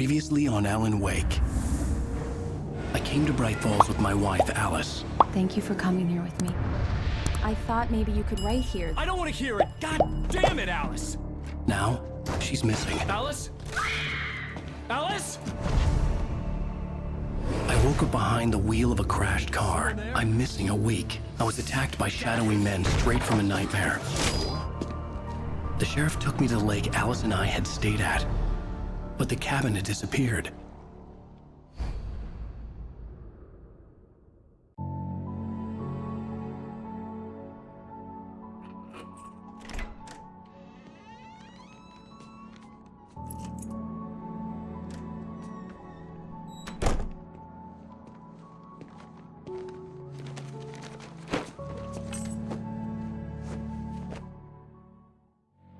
Previously on Alan Wake. I came to Bright Falls with my wife, Alice. Thank you for coming here with me. I thought maybe you could write here. I don't want to hear it! God damn it, Alice! Now, she's missing. Alice? Alice? I woke up behind the wheel of a crashed car. I'm missing a week. I was attacked by shadowy men straight from a nightmare. The sheriff took me to the lake Alice and I had stayed at, but the cabin had disappeared.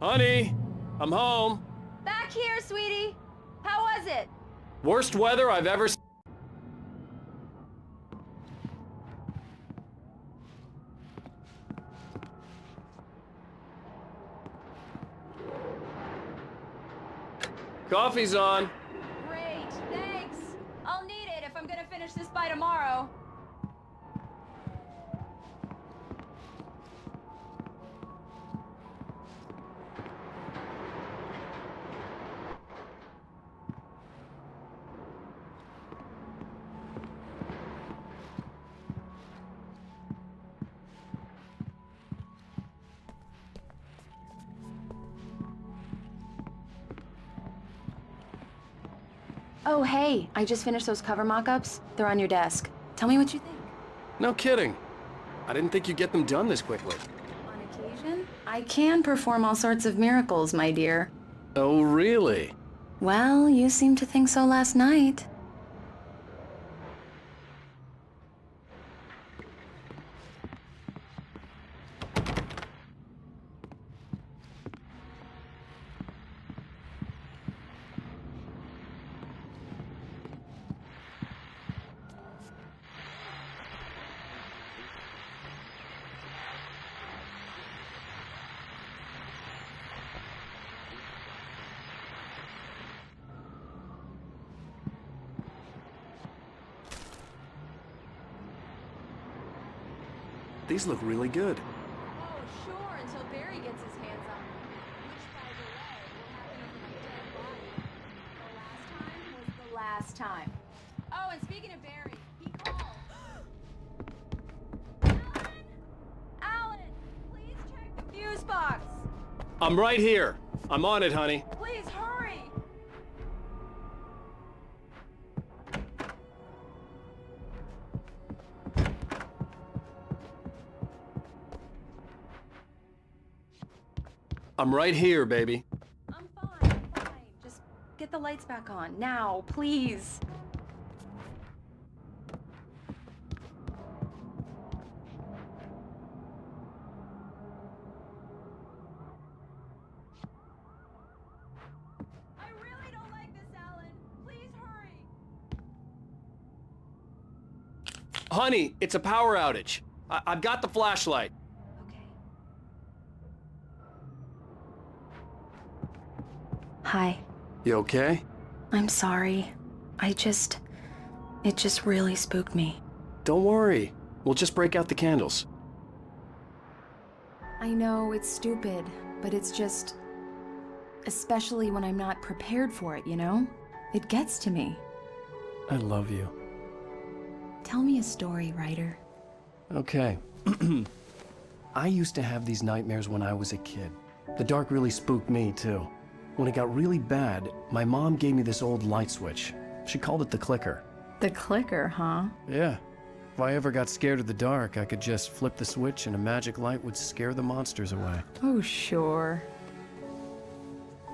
Honey, I'm home. Back here, sweetie. How was it? Worst weather I've ever seen. Coffee's on. Great, thanks. I'll need it if I'm gonna finish this by tomorrow. Oh, hey, I just finished those cover mock-ups. They're on your desk. Tell me what you think. No kidding. I didn't think you'd get them done this quickly. On occasion, I can perform all sorts of miracles, my dear. Oh, really? Well, you seemed to think so last night. These look really good. Oh, sure, until Barry gets his hands on them. Which, by the way, will happen over my dead body. The last time was the last time. Oh, and speaking of Barry, he called. Alan! Alan! Please check the fuse box! I'm right here. I'm on it, honey. Please, hurry! I'm right here, baby. I'm fine. Just get the lights back on. Now, please. I really don't like this, Alan. Please hurry. Honey, it's a power outage. I've got the flashlight. Okay. Hi. You okay? I'm sorry. It just really spooked me. Don't worry. We'll just break out the candles. I know it's stupid, but it's just... especially when I'm not prepared for it, you know? It gets to me. I love you. Tell me a story, writer. Okay. I used to have these nightmares when I was a kid. The dark really spooked me, too. When it got really bad, my mom gave me this old light switch. She called it the clicker. The clicker, huh? Yeah. If I ever got scared of the dark, I could just flip the switch and a magic light would scare the monsters away. Oh, sure.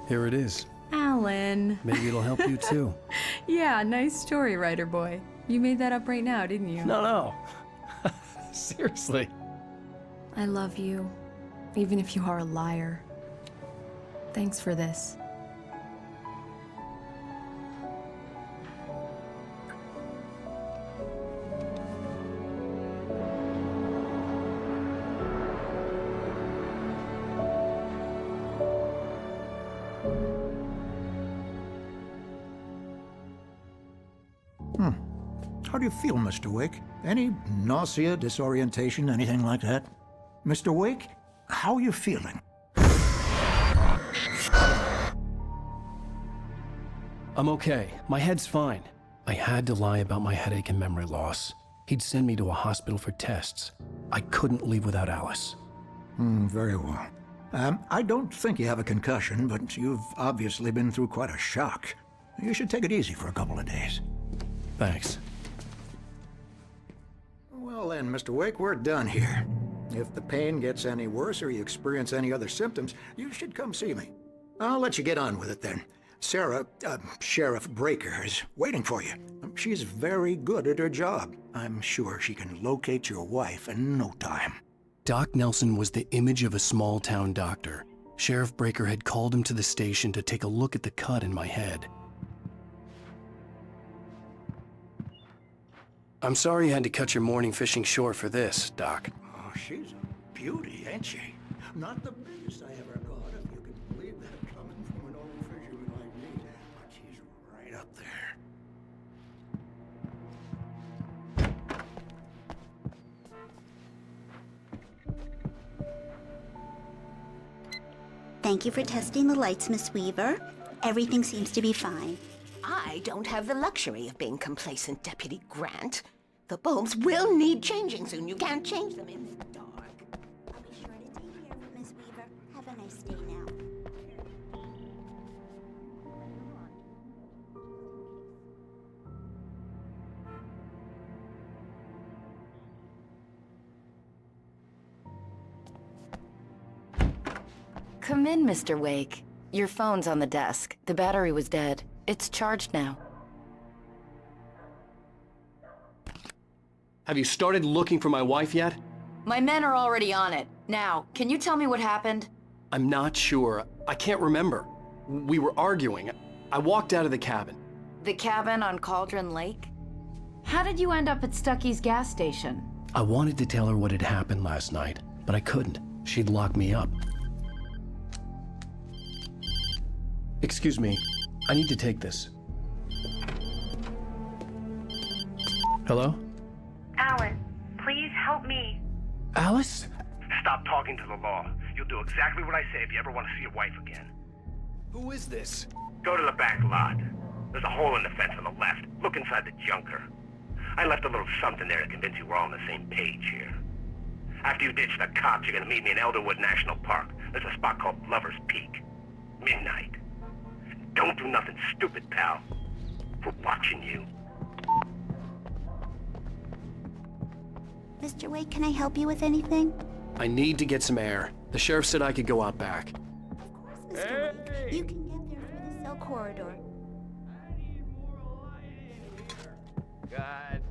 Here it is. Alan. Maybe it'll help you too. Yeah, nice story, writer boy. You made that up right now, didn't you? No. Seriously. I love you, even if you are a liar. Thanks for this. How do you feel, Mr. Wake? Any nausea, disorientation, anything like that? Mr. Wake, how are you feeling? I'm okay. My head's fine. I had to lie about my headache and memory loss. He'd send me to a hospital for tests. I couldn't leave without Alice. Very well. I don't think you have a concussion, but you've obviously been through quite a shock. You should take it easy for a couple of days. Thanks. Well then, Mr. Wake, we're done here. If the pain gets any worse or you experience any other symptoms, you should come see me. I'll let you get on with it then. Sarah, Sheriff Breaker, is waiting for you. She's very good at her job. I'm sure she can locate your wife in no time. Doc Nelson was the image of a small-town doctor. Sheriff Breaker had called him to the station to take a look at the cut in my head. I'm sorry you had to cut your morning fishing short for this, Doc. Oh, she's a beauty, ain't she? Not the biggest I ever caught, if you can believe that, coming from an old fisherman like me. But she's right up there. Thank you for testing the lights, Miss Weaver. Everything seems to be fine. I don't have the luxury of being complacent, Deputy Grant. The bulbs will need changing soon. You can't change them in the dark. I'll be sure to take care of it, Miss Weaver. Have a nice day now. Come in, Mr. Wake. Your phone's on the desk. The battery was dead. It's charged now. Have you started looking for my wife yet? My men are already on it. Now, can you tell me what happened? I'm not sure. I can't remember. We were arguing. I walked out of the cabin. The cabin on Cauldron Lake? How did you end up at Stucky's gas station? I wanted to tell her what had happened last night, but I couldn't. She'd lock me up. Excuse me. I need to take this. Hello? Alan, please help me. Alice? Stop talking to the law. You'll do exactly what I say if you ever want to see your wife again. Who is this? Go to the back lot. There's a hole in the fence on the left. Look inside the junker. I left a little something there to convince you we're all on the same page here. After you ditch the cops, you're gonna meet me in Elderwood National Park. There's a spot called Lover's Peak. Midnight. Don't do nothing stupid, pal. We're watching you. Mr. Wake, can I help you with anything? I need to get some air. The sheriff said I could go out back. Of course, Mr. Wake. You can get there through the cell corridor. God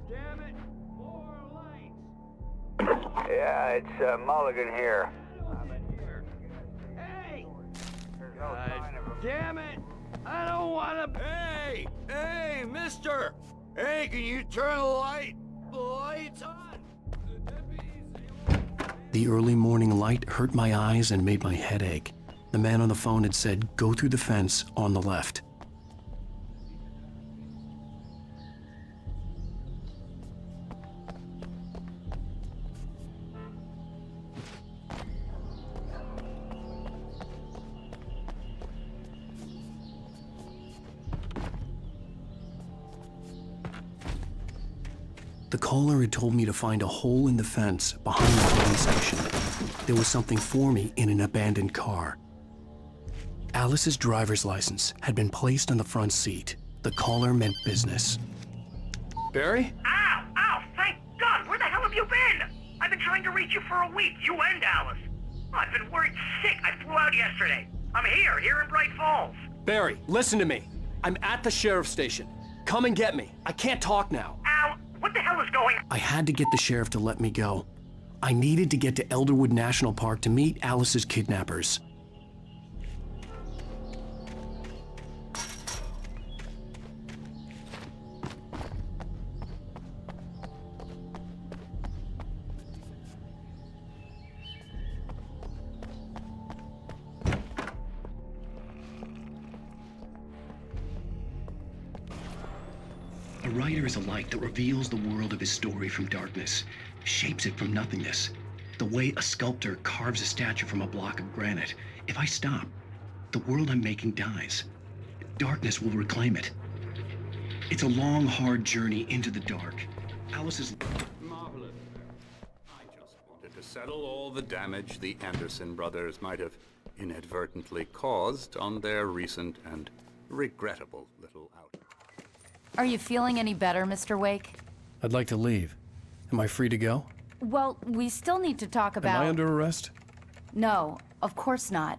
damn it! More lights! Yeah, it's Mulligan here. Hey! God damn it! I don't wanna... Hey! Hey, mister! Hey, can you turn the lights on? The early morning light hurt my eyes and made my head ache. The man on the phone had said, go through the fence on the left. The caller had told me to find a hole in the fence behind the police station. There was something for me in an abandoned car. Alice's driver's license had been placed on the front seat. The caller meant business. Barry? Ow! Ow! Thank God! Where the hell have you been? I've been trying to reach you for a week, you and Alice. I've been worried sick. I flew out yesterday. I'm here in Bright Falls. Barry, listen to me. I'm at the sheriff's station. Come and get me. I can't talk now. Al, what the hell is going on? I had to get the sheriff to let me go. I needed to get to Elderwood National Park to meet Alice's kidnappers. A writer is a light that reveals the world of his story from darkness, shapes it from nothingness. The way a sculptor carves a statue from a block of granite. If I stop, the world I'm making dies. Darkness will reclaim it. It's a long, hard journey into the dark. Alice's... Marvelous. I just wanted to settle all the damage the Anderson brothers might have inadvertently caused on their recent and regrettable little outing. Are you feeling any better, Mr. Wake? I'd like to leave. Am I free to go? Well, we still need to talk about... Am I under arrest? No, of course not.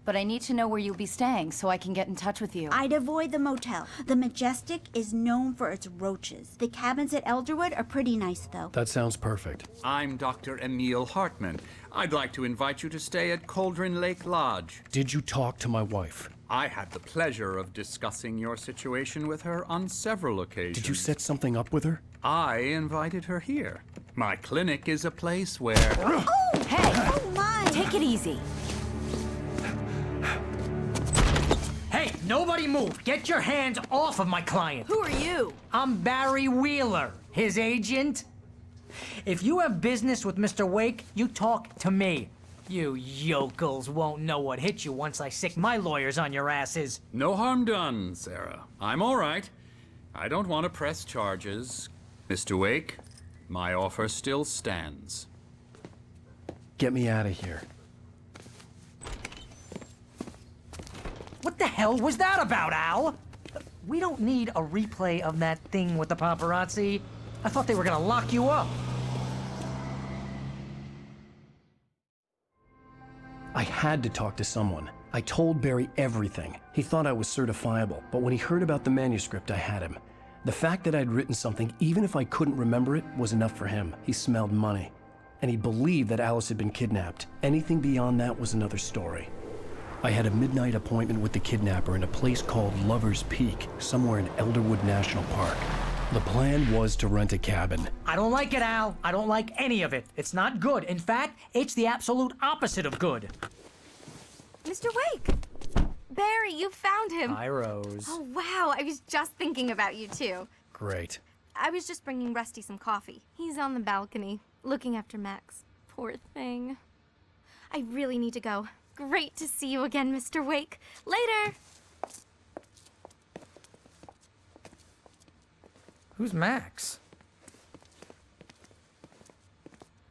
But I need to know where you'll be staying so I can get in touch with you. I'd avoid the motel. The Majestic is known for its roaches. The cabins at Elderwood are pretty nice, though. That sounds perfect. I'm Dr. Emil Hartman. I'd like to invite you to stay at Cauldron Lake Lodge. Did you talk to my wife? I had the pleasure of discussing your situation with her on several occasions. Did you set something up with her? I invited her here. My clinic is a place where... Oh! Hey! Oh, my! Take it easy. Hey, nobody move! Get your hands off of my client! Who are you? I'm Barry Wheeler, his agent. If you have business with Mr. Wake, you talk to me. You yokels won't know what hit you once I sick my lawyers on your asses. No harm done, Sarah. I'm all right. I don't want to press charges. Mr. Wake, my offer still stands. Get me out of here. What the hell was that about, Al? We don't need a replay of that thing with the paparazzi. I thought they were gonna lock you up. I had to talk to someone. I told Barry everything. He thought I was certifiable, but when he heard about the manuscript, I had him. The fact that I'd written something, even if I couldn't remember it, was enough for him. He smelled money. And he believed that Alice had been kidnapped. Anything beyond that was another story. I had a midnight appointment with the kidnapper in a place called Lover's Peak, somewhere in Elderwood National Park. The plan was to rent a cabin. I don't like it, Al. I don't like any of it. It's not good. In fact, it's the absolute opposite of good. Mr. Wake! Barry, you found him! Hi, Rose. Oh, wow, I was just thinking about you, too. Great. I was just bringing Rusty some coffee. He's on the balcony, looking after Max. Poor thing. I really need to go. Great to see you again, Mr. Wake. Later! Who's Max?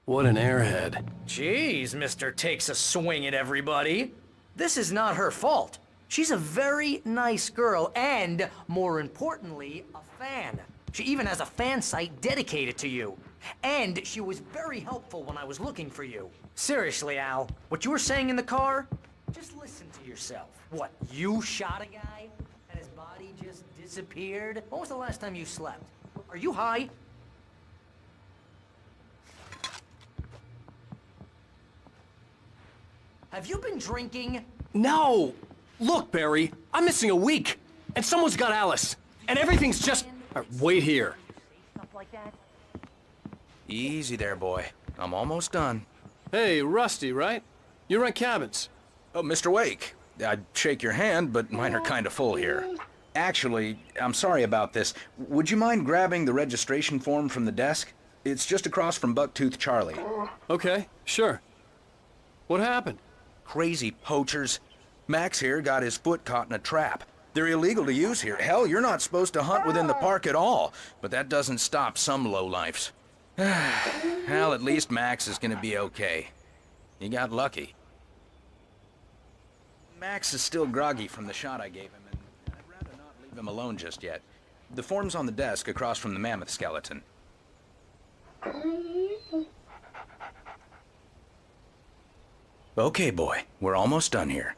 What an airhead. Jeez, Mr. Takes a swing at everybody. This is not her fault. She's a very nice girl and, more importantly, a fan. She even has a fan site dedicated to you. And she was very helpful when I was looking for you. Seriously, Al, what you were saying in the car, just listen to yourself. What, you shot a guy and his body just disappeared? When was the last time you slept? Are you high? Have you been drinking? No! Look, Barry, I'm missing a week, and someone's got Alice, and everything's just... wait here. Stuff like that? Easy there, boy. I'm almost done. Hey, Rusty, right? You rent cabins. Oh, Mr. Wake. I'd shake your hand, but mine are kind of full here. Actually, I'm sorry about this. Would you mind grabbing the registration form from the desk? It's just across from Bucktooth Charlie. Okay, sure. What happened? Crazy poachers. Max here got his foot caught in a trap. They're illegal to use here. Hell, you're not supposed to hunt within the park at all. But that doesn't stop some lowlifes. Well, at least Max is gonna be okay. He got lucky. Max is still groggy from the shot I gave him, and I'd rather not leave him alone just yet. The form's on the desk across from the mammoth skeleton. Okay, boy. We're almost done here.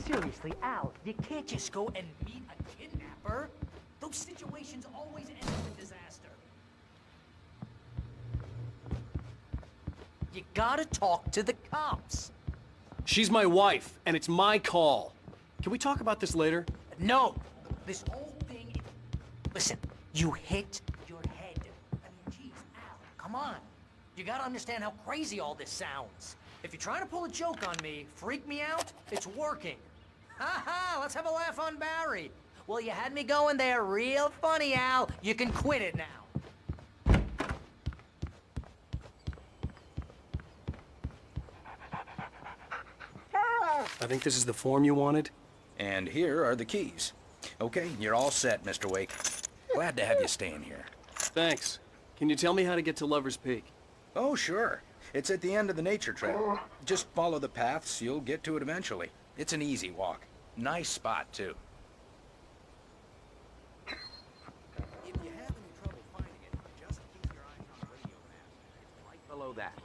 Seriously, Al, you can't just go and meet a kidnapper. Those situations always end in disaster. You gotta talk to the cops. She's my wife, and it's my call. Can we talk about this later? No, this whole thing... Listen, you hit your head. I mean, geez, Al, come on. You gotta understand how crazy all this sounds. If you're trying to pull a joke on me, freak me out, it's working. Ha ha, let's have a laugh on Barry. Well, you had me going there real funny, Al. You can quit it now. I think this is the form you wanted. And here are the keys. Okay, you're all set, Mr. Wake. Glad to have you staying here. Thanks. Can you tell me how to get to Lover's Peak? Oh, sure. It's at the end of the nature trail. Just follow the paths, you'll get to it eventually. It's an easy walk. Nice spot, too. If you have any trouble finding it, just keep your eyes on the radio map. It's right below that.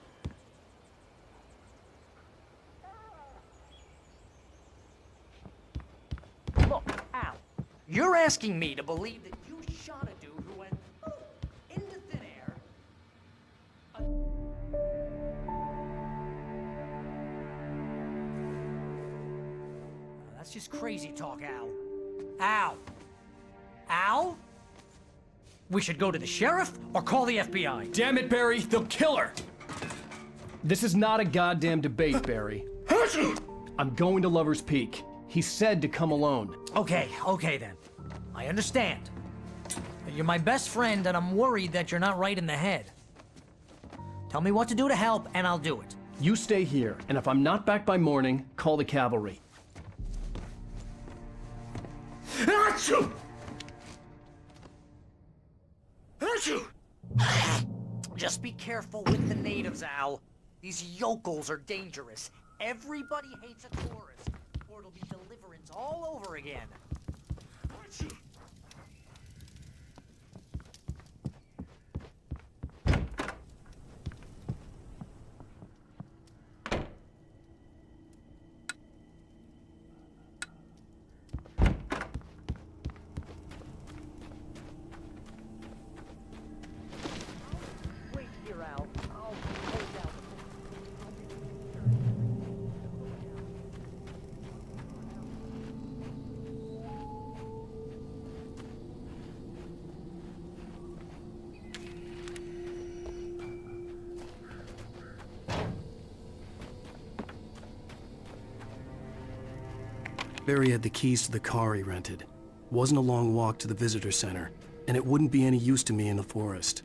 Look, Al, you're asking me to believe that you shot a dude who went into thin air. That's just crazy talk, Al. Al! Al? We should go to the sheriff or call the FBI. Damn it, Barry, they'll kill her! This is not a goddamn debate, Barry. I'm going to Lover's Peak. He said to come alone. Okay then. I understand. You're my best friend and I'm worried that you're not right in the head. Tell me what to do to help and I'll do it. You stay here, and if I'm not back by morning, call the cavalry. Achoo! Achoo! Just be careful with the natives, Al. These yokels are dangerous. Everybody hates a tourist, or it'll be deliverance all over again. Achoo! Wait here, Al. I'll hold down Barry had the keys to the car he rented. Wasn't a long walk to the visitor center, and it wouldn't be any use to me in the forest.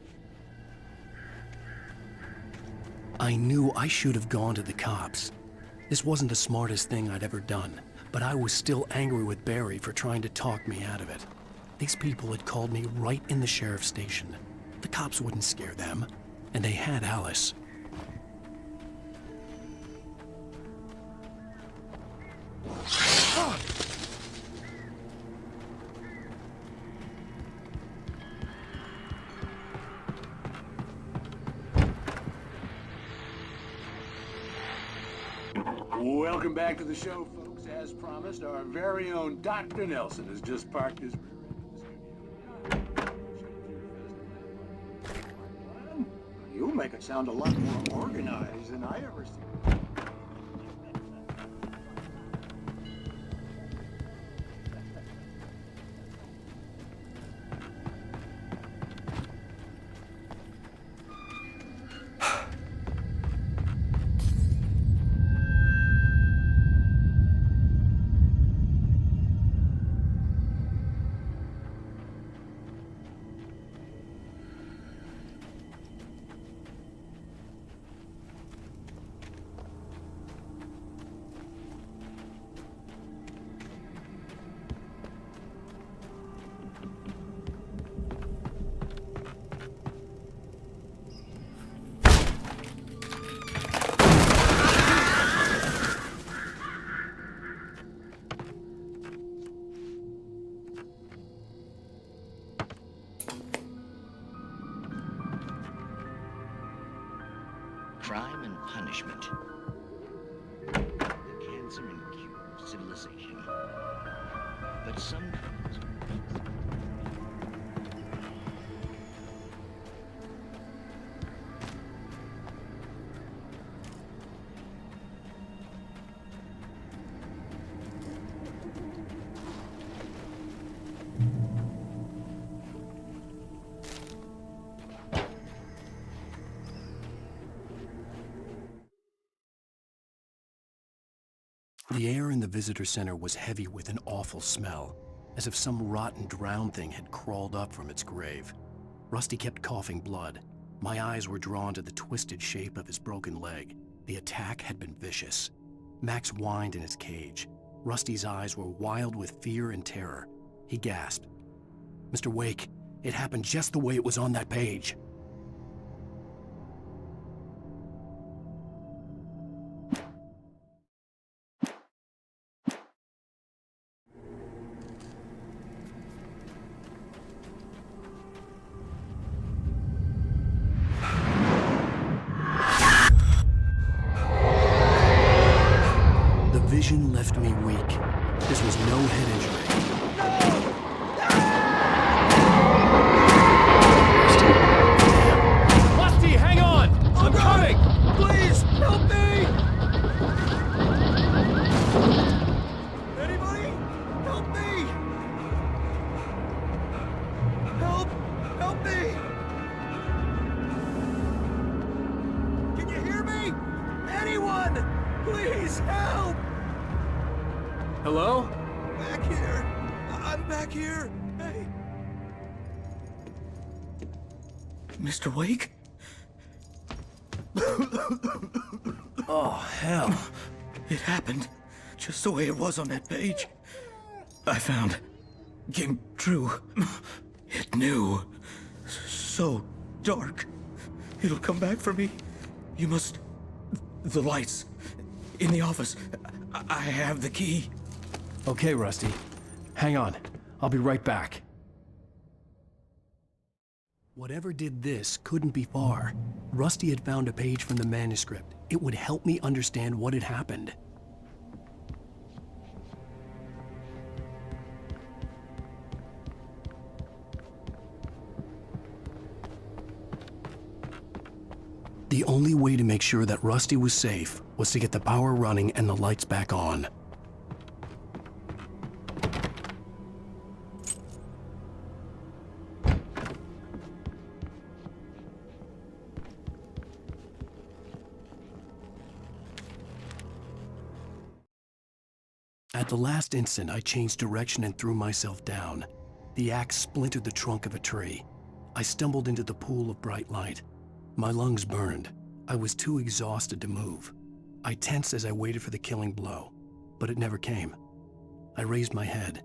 I knew I should have gone to the cops. This wasn't the smartest thing I'd ever done, but I was still angry with Barry for trying to talk me out of it. These people had called me right in the sheriff's station. The cops wouldn't scare them, and they had Alice. Welcome back to the show, folks. As promised, our very own Dr. Nelson has just parked his rear end in the studio. You make it sound a lot more organized than I ever seen. Crime and punishment. The cancer and cure of civilization. But sometimes... The air in the visitor center was heavy with an awful smell, as if some rotten drowned thing had crawled up from its grave. Rusty kept coughing blood. My eyes were drawn to the twisted shape of his broken leg. The attack had been vicious. Max whined in his cage. Rusty's eyes were wild with fear and terror. He gasped. "Mr. Wake, it happened just the way it was on that page." The vision left me weak. This was no head injury. Rusty, hang on! I'm coming! Please, help me! Anybody? Help me! Help me! Can you hear me? Anyone! Please, help! Hello? Back here! I'm back here! Hey! Mr. Wake? Oh, hell. It happened just the way it was on that page. I found. Came true. It knew. So dark. It'll come back for me. You must... The lights. In the office. I have the key. Okay, Rusty. Hang on. I'll be right back. Whatever did this couldn't be far. Rusty had found a page from the manuscript. It would help me understand what had happened. The only way to make sure that Rusty was safe was to get the power running and the lights back on. At the last instant, I changed direction and threw myself down. The axe splintered the trunk of a tree. I stumbled into the pool of bright light. My lungs burned. I was too exhausted to move. I tensed as I waited for the killing blow, but it never came. I raised my head.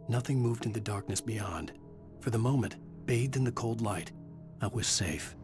Nothing moved in the darkness beyond. For the moment, bathed in the cold light, I was safe.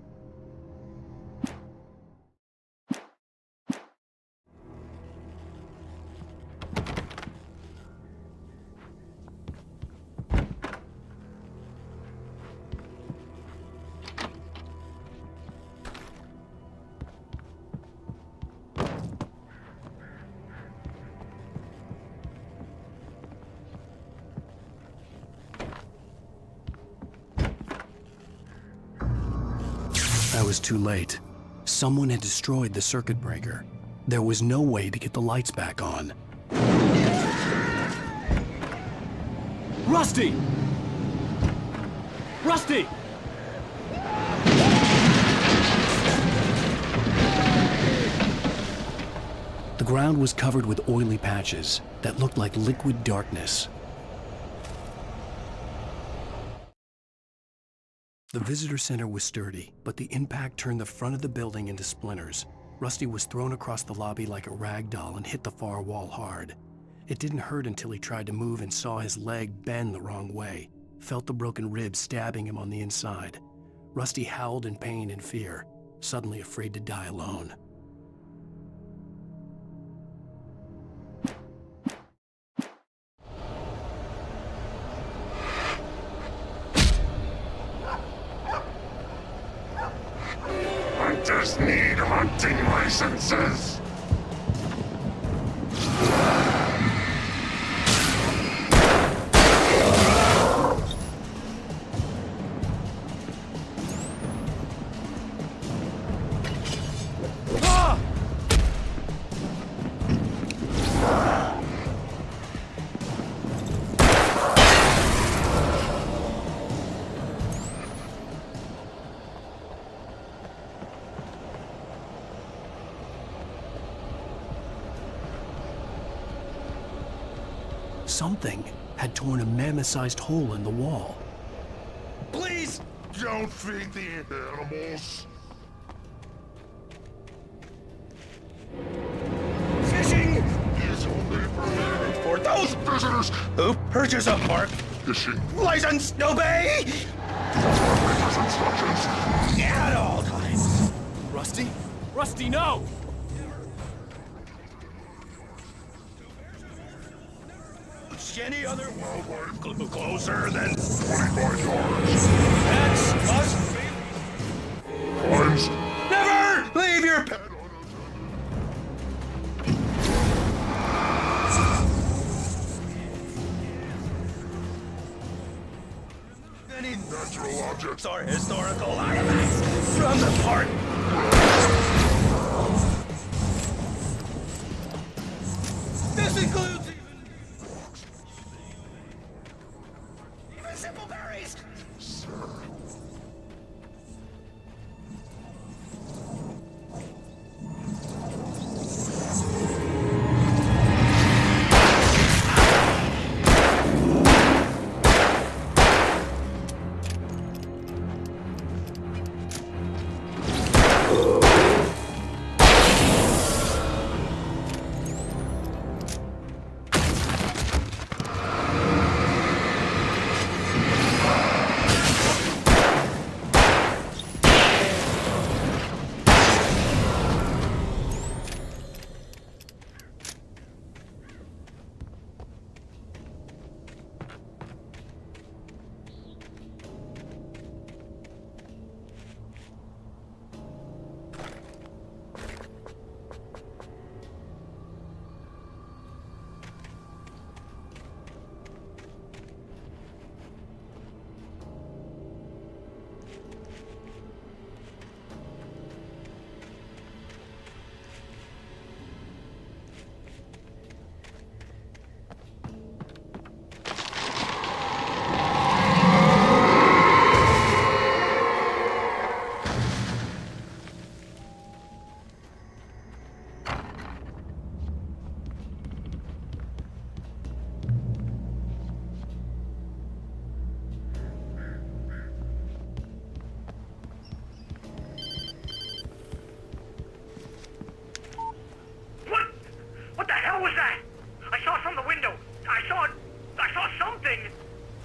I was too late. Someone had destroyed the circuit breaker. There was no way to get the lights back on. Rusty! Rusty! The ground was covered with oily patches that looked like liquid darkness. The visitor center was sturdy, but the impact turned the front of the building into splinters. Rusty was thrown across the lobby like a rag doll and hit the far wall hard. It didn't hurt until he tried to move and saw his leg bend the wrong way, felt the broken rib stabbing him on the inside. Rusty howled in pain and fear, suddenly afraid to die alone. Hunters need hunting licenses. Something had torn a mammoth-sized hole in the wall. Please! Don't feed the animals. Fishing Is only permitted for those visitors. who purchase a park Fishing license. Obey operators' instructions. at all times. Rusty? Rusty, no! Any other Wildlife closer than 25 yards. that must be. Crimes. Never leave your pet. Any Natural objects. or historical artifacts from the park. This includes even simple berries.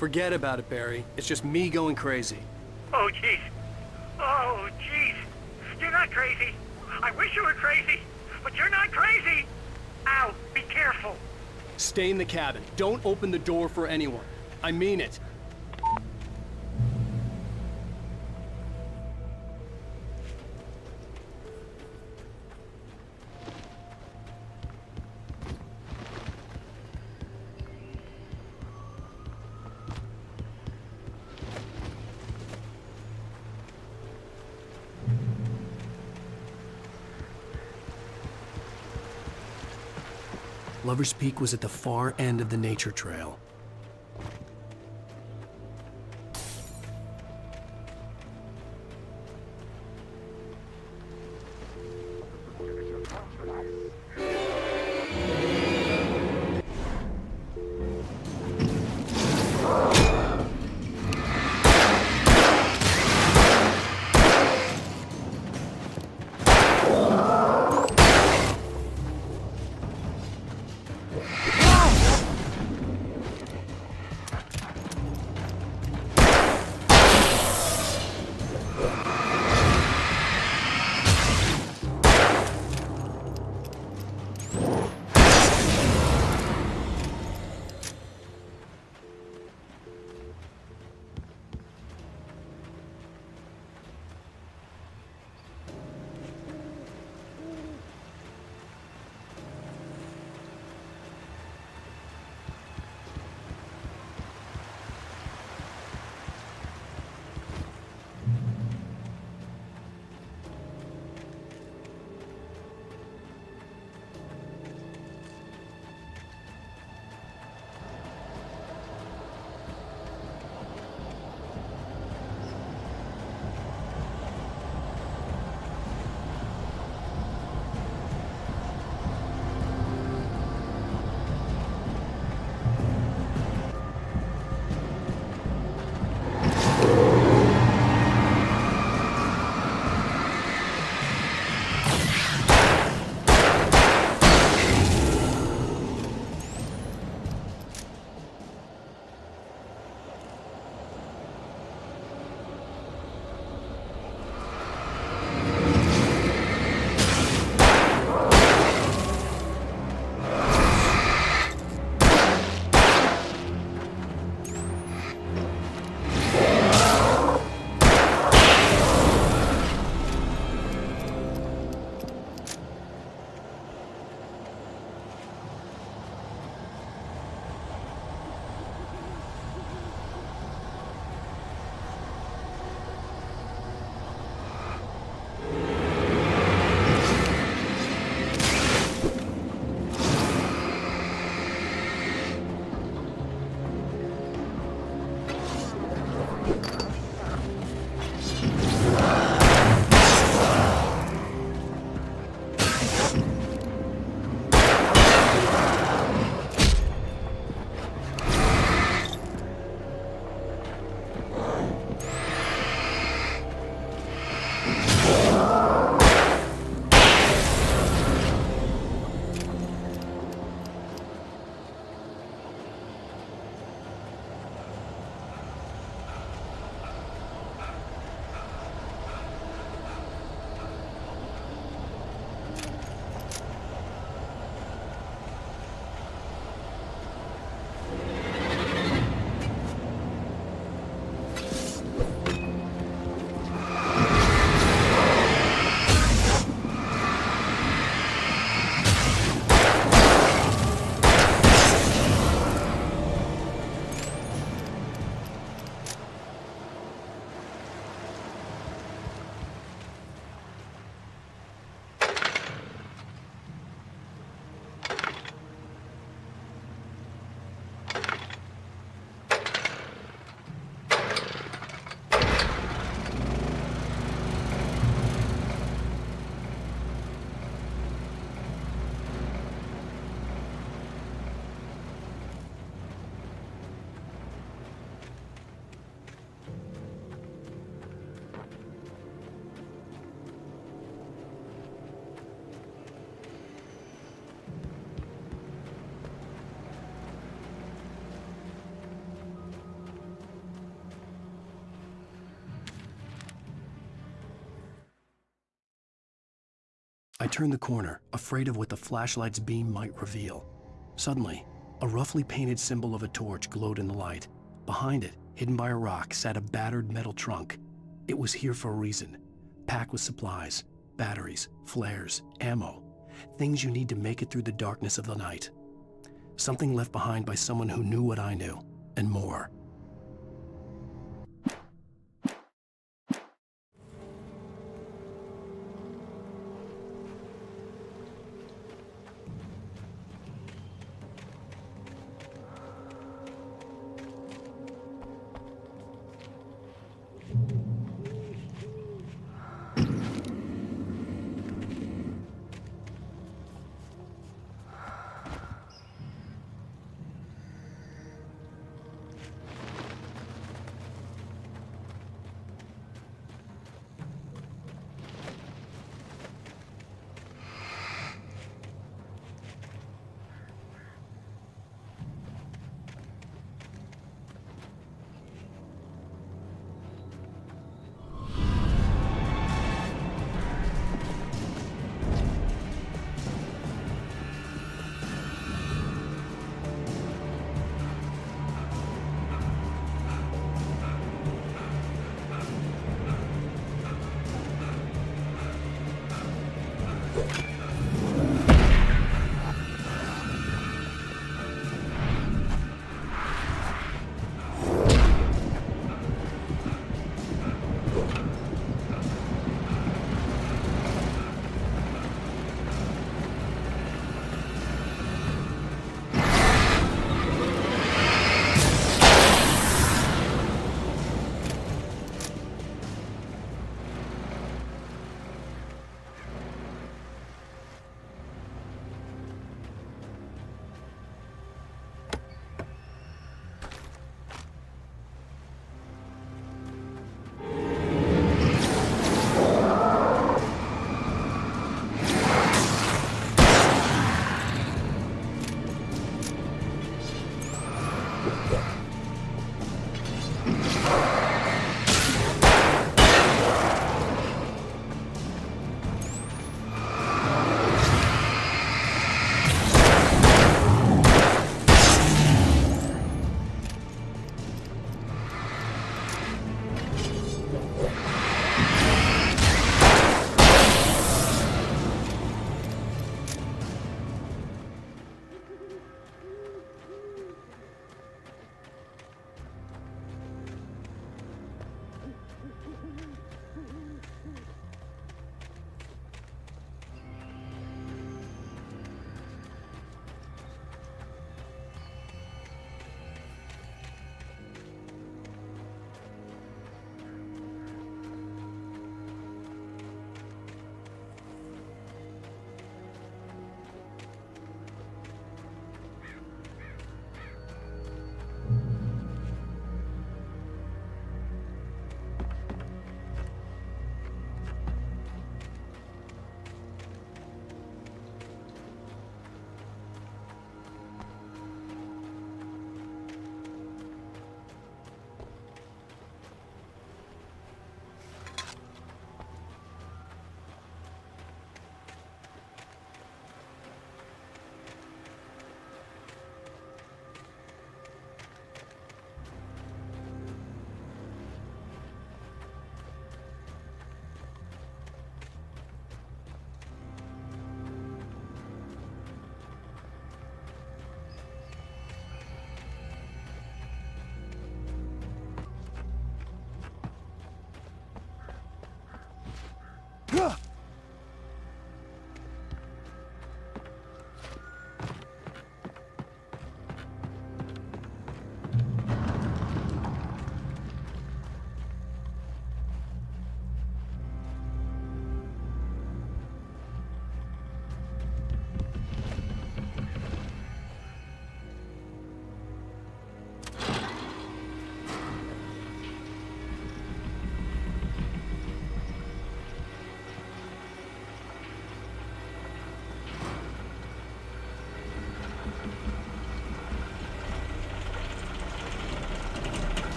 Forget about it, Barry. It's just me going crazy. Oh, jeez. Oh, jeez. You're not crazy. I wish you were crazy, but you're not crazy. Ow, be careful. Stay in the cabin. Don't open the door for anyone. I mean it. Lover's Peak was at the far end of the nature trail. I turned the corner, afraid of what the flashlight's beam might reveal. Suddenly, a roughly painted symbol of a torch glowed in the light. Behind it, hidden by a rock, sat a battered metal trunk. It was here for a reason, packed with supplies, batteries, flares, ammo, things you need to make it through the darkness of the night. Something left behind by someone who knew what I knew, and more.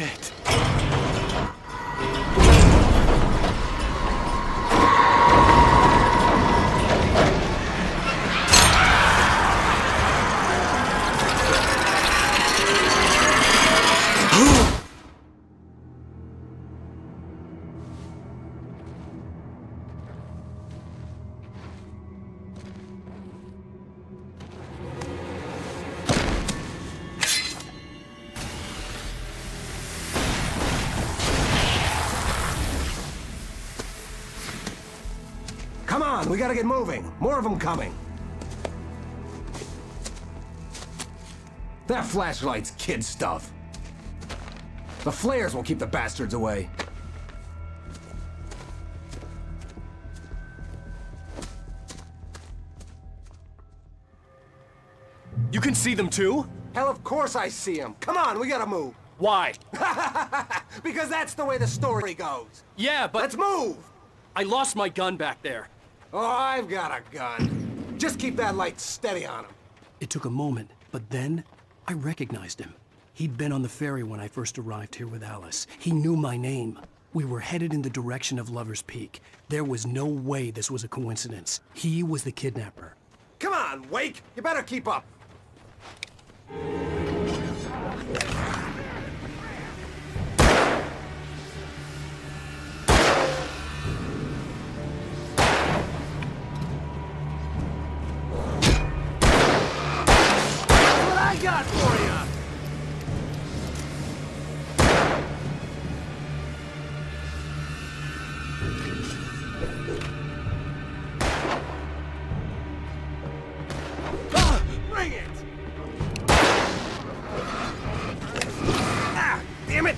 Shit. Come on, we gotta get moving. More of them coming. That flashlight's kid stuff. The flares will keep the bastards away. You can see them too? Hell, of course I see them. Come on, we gotta move. Why? Because that's the way the story goes. Yeah, but... Let's move! I lost my gun back there. Oh, I've got a gun. Just keep that light steady on him. It took a moment, but then I recognized him. He'd been on the ferry when I first arrived here with Alice. He knew my name. We were headed in the direction of Lover's Peak. There was no way this was a coincidence. He was the kidnapper. Come on, Wake! You better keep up. Got for you! Bring it! Ah, damn it!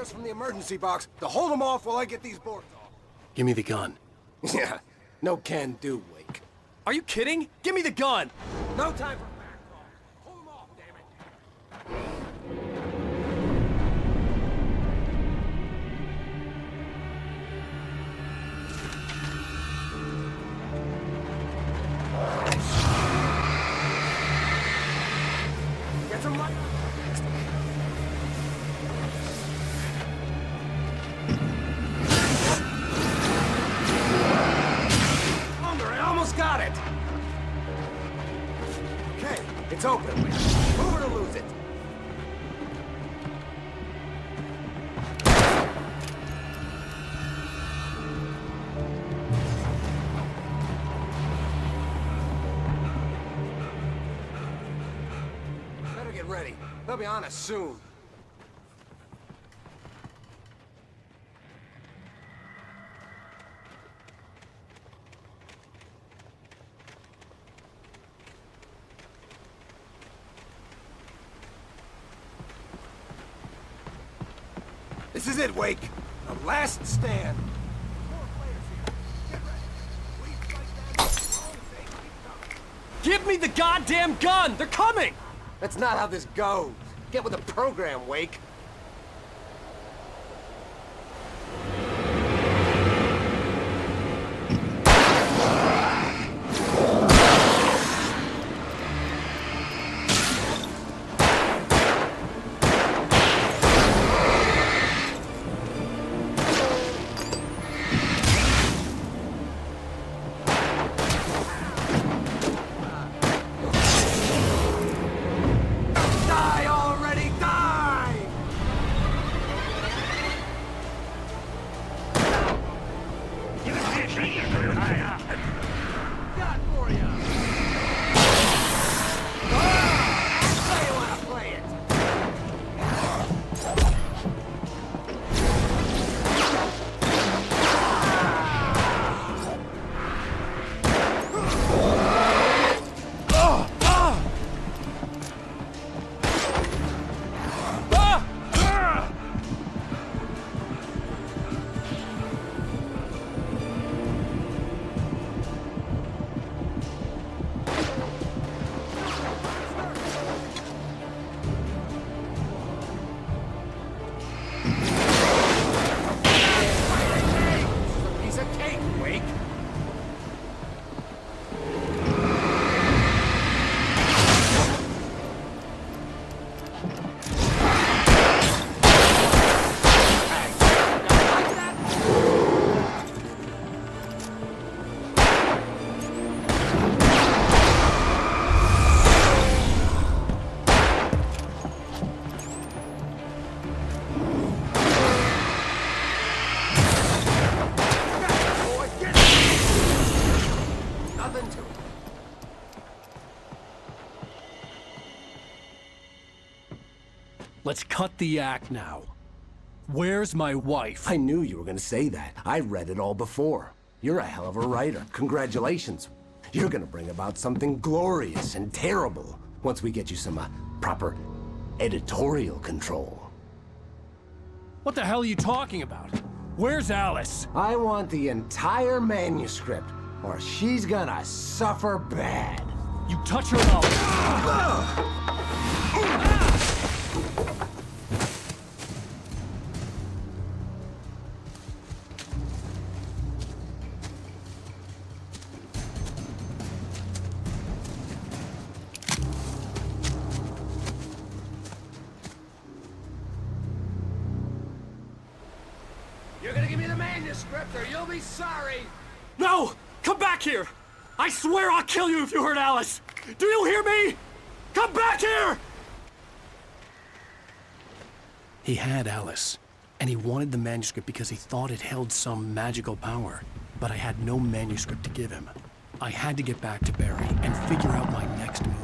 From the emergency box to hold them off while I get these boards off. Give me the gun. Yeah, no can do, Wake. Are you kidding? Give me the gun! No time for back talk. Hold them off, damn it. Get some light. Got it! Okay, it's open. Move or to lose it. Better get ready. They'll be on us soon. This is it, Wake. The last stand. Give me the goddamn gun! They're coming! That's not how this goes. Get with the program, Wake. Let's cut the act now. Where's my wife? I knew you were gonna say that. I read it all before. You're a hell of a writer. Congratulations. You're gonna bring about something glorious and terrible once we get you some proper editorial control. What the hell are you talking about? Where's Alice? I want the entire manuscript, or she's gonna suffer bad. You touch her and I'll... You're gonna give me the manuscript or you'll be sorry! No! Come back here! I swear I'll kill you if you hurt Alice! Do you hear me? Come back here! He had Alice, and he wanted the manuscript because he thought it held some magical power. But I had no manuscript to give him. I had to get back to Barry and figure out my next move.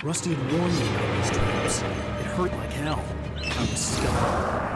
Rusty had warned me about these traps. It hurt like hell. I was stuck.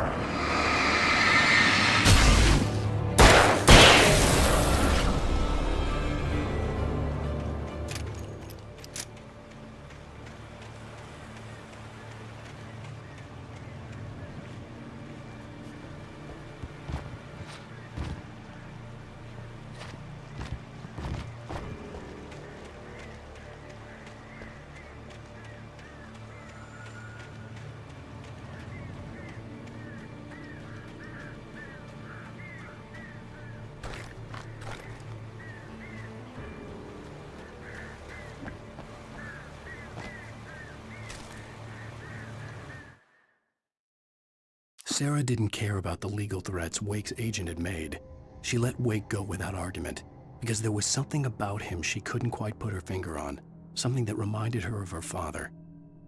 Sarah didn't care about the legal threats Wake's agent had made. She let Wake go without argument, because there was something about him she couldn't quite put her finger on, something that reminded her of her father.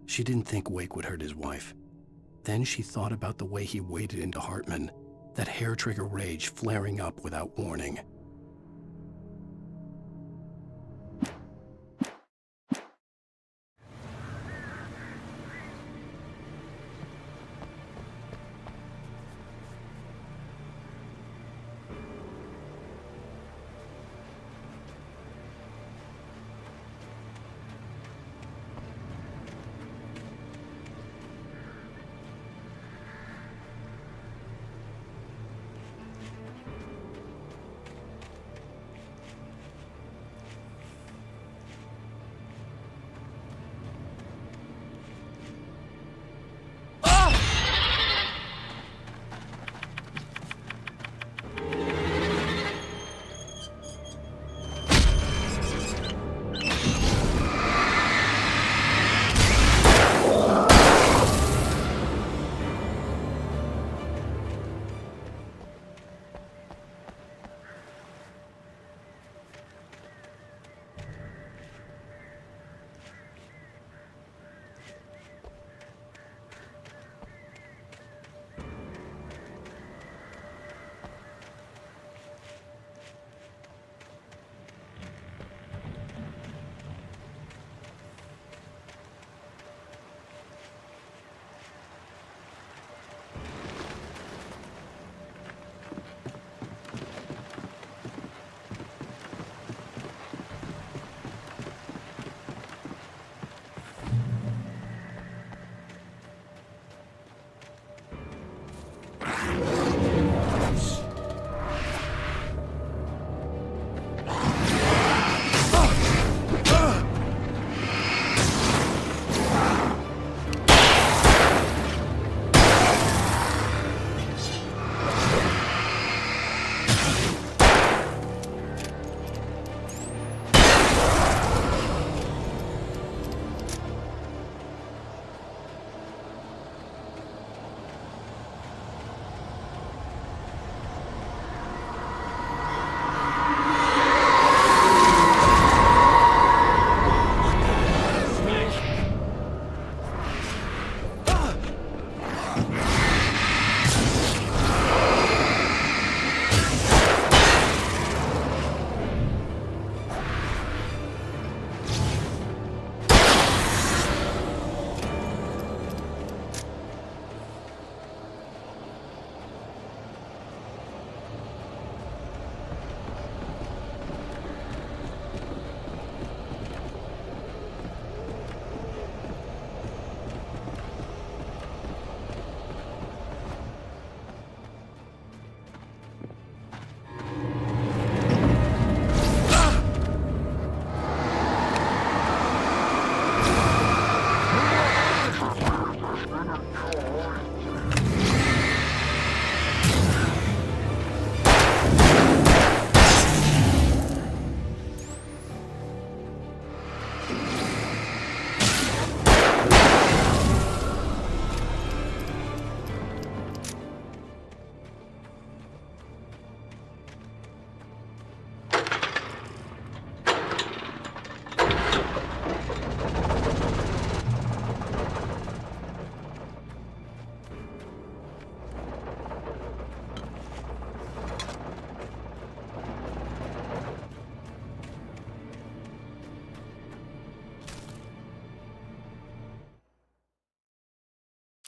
She didn't think Wake would hurt his wife. Then she thought about the way he waded into Hartman, that hair-trigger rage flaring up without warning.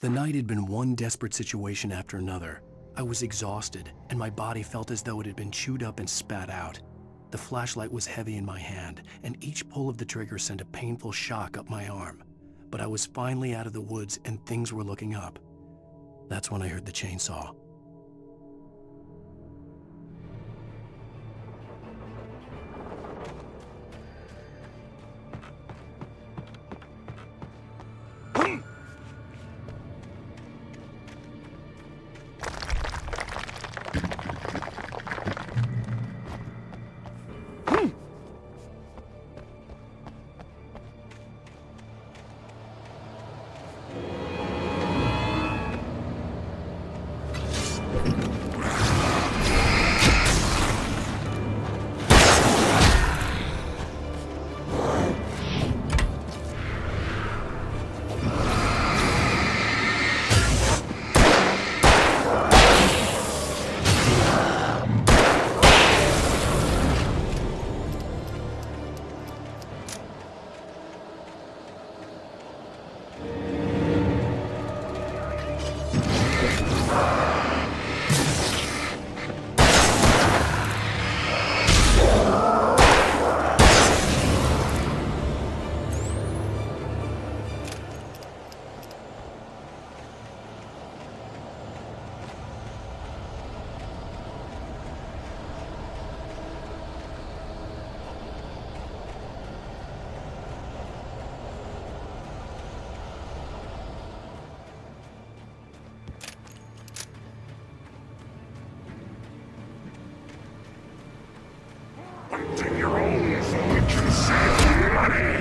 The night had been one desperate situation after another. I was exhausted, and my body felt as though it had been chewed up and spat out. The flashlight was heavy in my hand, and each pull of the trigger sent a painful shock up my arm. But I was finally out of the woods, and things were looking up. That's when I heard the chainsaw. Take your own so we can save money!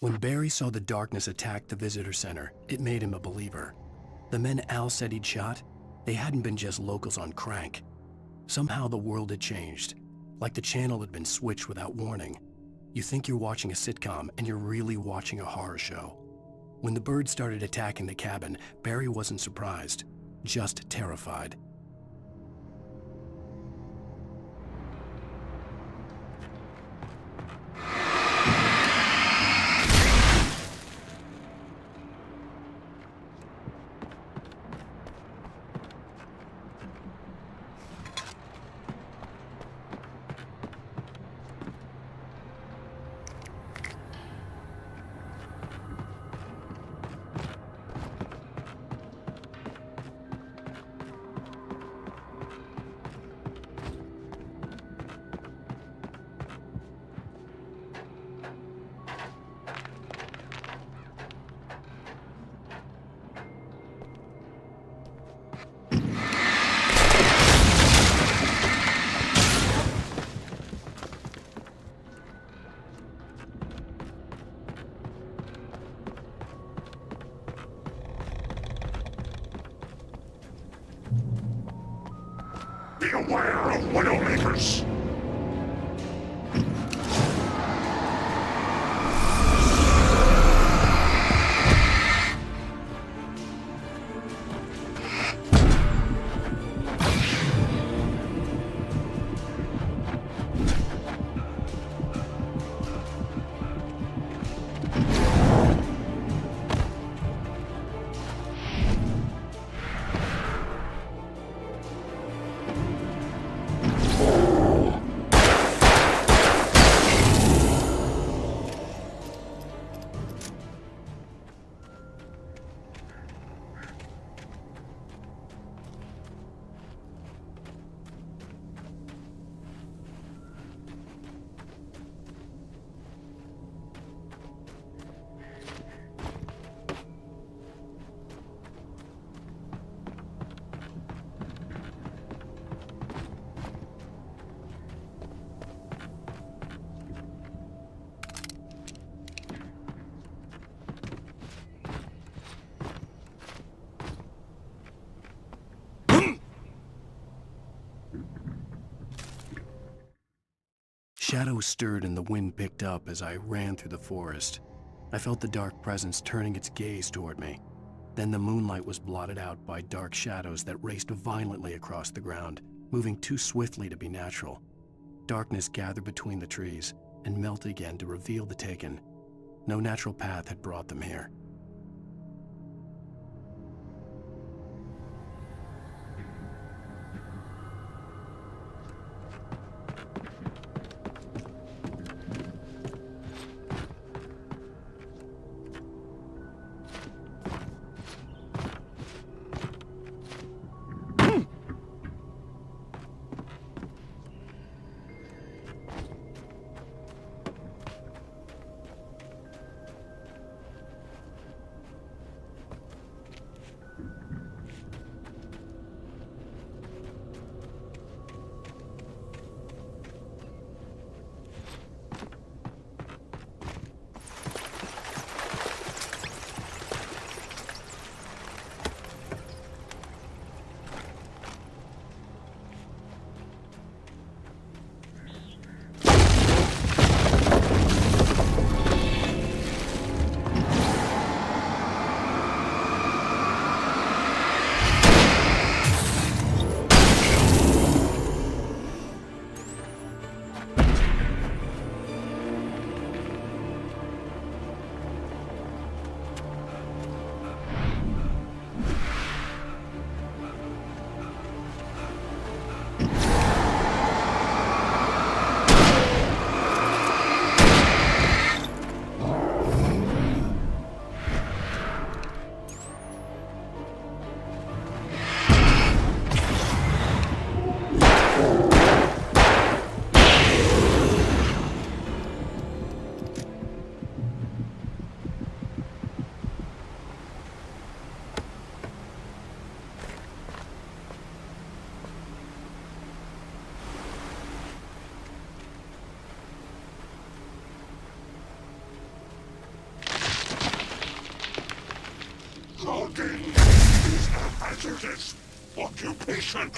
When Barry saw the darkness attack the visitor center, it made him a believer. The men Al said he'd shot, they hadn't been just locals on crank. Somehow the world had changed, like the channel had been switched without warning. You think you're watching a sitcom, and you're really watching a horror show. When the birds started attacking the cabin, Barry wasn't surprised, just terrified. aware of Widowmakers. Shadows stirred and the wind picked up as I ran through the forest. I felt the dark presence turning its gaze toward me. Then the moonlight was blotted out by dark shadows that raced violently across the ground, moving too swiftly to be natural. Darkness gathered between the trees and melted again to reveal the Taken. No natural path had brought them here. Logging is a hazardous occupation.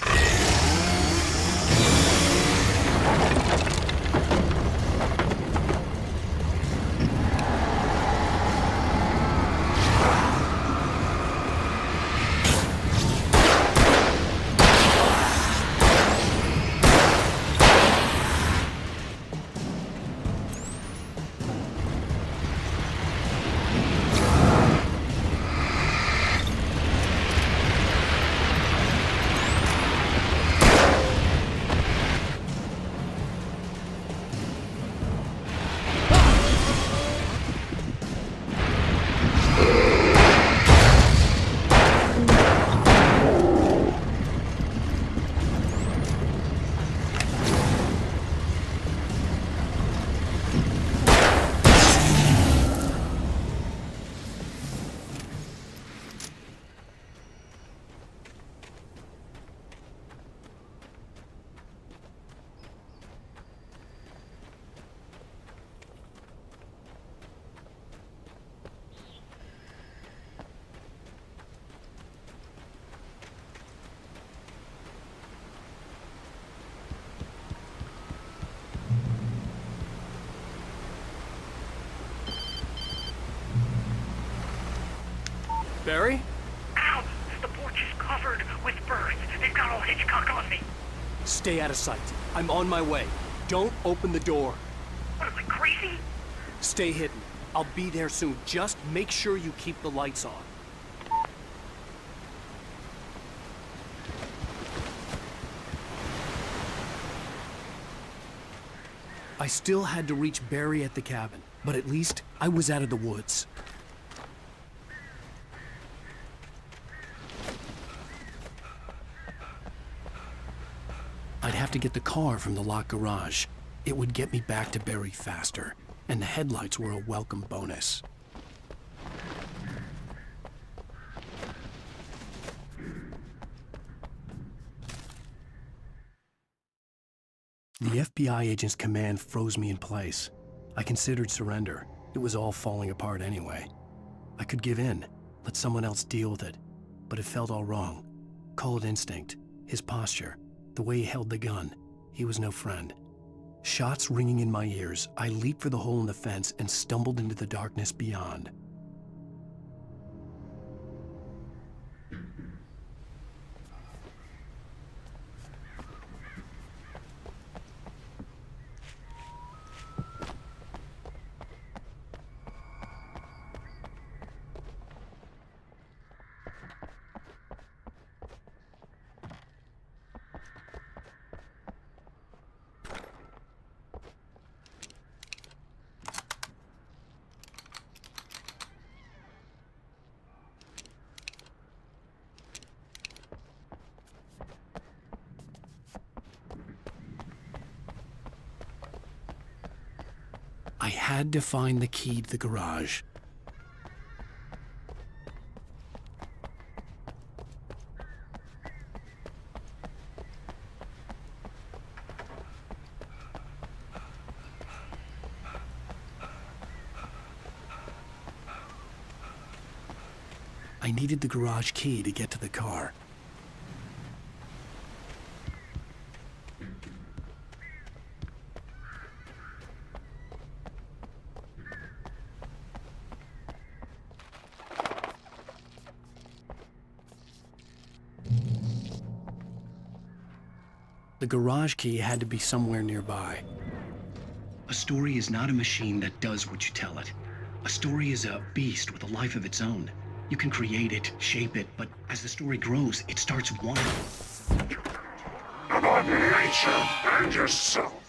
Barry? Ow! The porch is covered with birds. They've got all Hitchcock on me. Stay out of sight. I'm on my way. Don't open the door. What, am I crazy? Stay hidden. I'll be there soon. Just make sure you keep the lights on. I still had to reach Barry at the cabin, but at least I was out of the woods. I'd have to get the car from the locked garage. It would get me back to Barry faster, and the headlights were a welcome bonus. The FBI agent's command froze me in place. I considered surrender. It was all falling apart anyway. I could give in, let someone else deal with it, but it felt all wrong. Call it instinct, his posture, the way he held the gun. He was no friend. Shots ringing in my ears, I leaped for the hole in the fence and stumbled into the darkness beyond. I had to find the key to the garage. I needed the garage key to get to the car. The garage key had to be somewhere nearby. A story is not a machine that does what you tell it. A story is a beast with a life of its own. You can create it, shape it, but as the story grows, it starts wanting. About nature and yourself.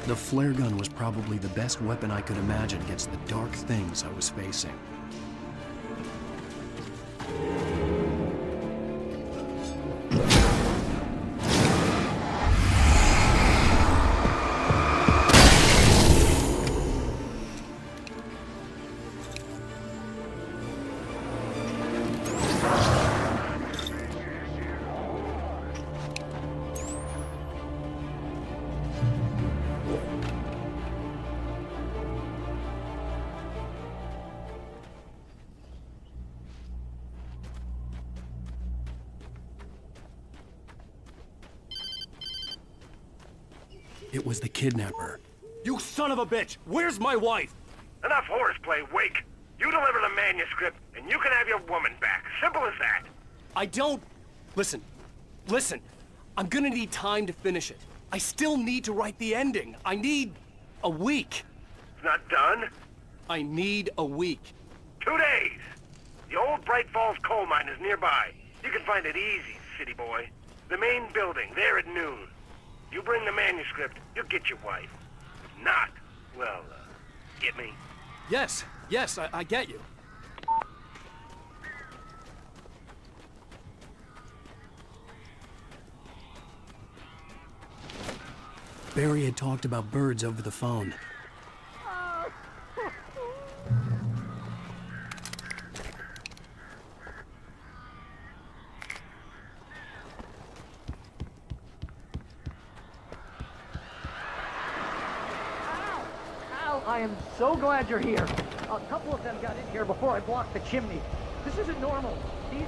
The flare gun was probably the best weapon I could imagine against the dark things I was facing. It was the kidnapper. You son of a bitch! Where's my wife? Enough horseplay, Wake. You deliver the manuscript, and you can have your woman back. Simple as that. I don't... Listen. I'm gonna need time to finish it. I still need to write the ending. I need a week. It's not done? I need a week. 2 days. The old Bright Falls coal mine is nearby. You can find it easy, city boy. The main building, there at noon. You bring the manuscript, you'll get your wife. If not, well, get me? Yes, I get you. Barry had talked about birds over the phone. I am so glad you're here. A couple of them got in here before I blocked the chimney. This isn't normal. These...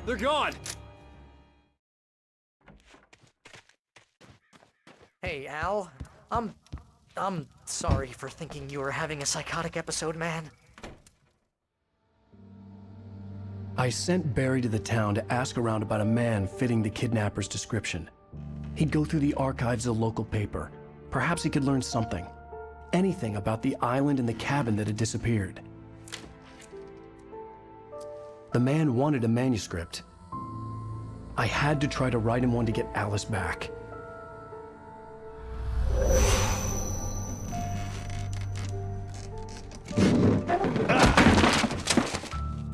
They're gone! Hey, Al. I'm sorry for thinking you were having a psychotic episode, man. I sent Barry to the town to ask around about a man fitting the kidnapper's description. He'd go through the archives of the local paper. Perhaps he could learn something. Anything about the island and the cabin that had disappeared. The man wanted a manuscript. I had to try to write him one to get Alice back.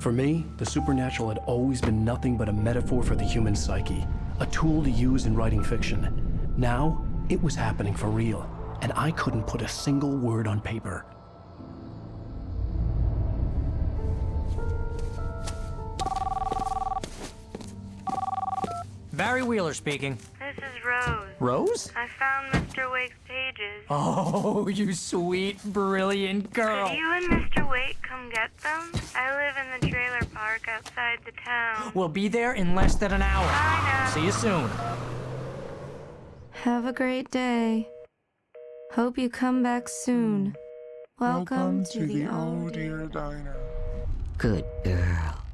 For me, the supernatural had always been nothing but a metaphor for the human psyche, a tool to use in writing fiction. Now, it was happening for real, and I couldn't put a single word on paper. Barry Wheeler speaking. This is Rose. Rose? I found Mr. Wake's pages. Oh, you sweet, brilliant girl. Could you and Mr. Wake come get them? I live in the trailer park outside the town. We'll be there in less than an hour. Bye now. See you soon. Have a great day. Hope you come back soon. Welcome to the Oh Dear Diner. Good girl.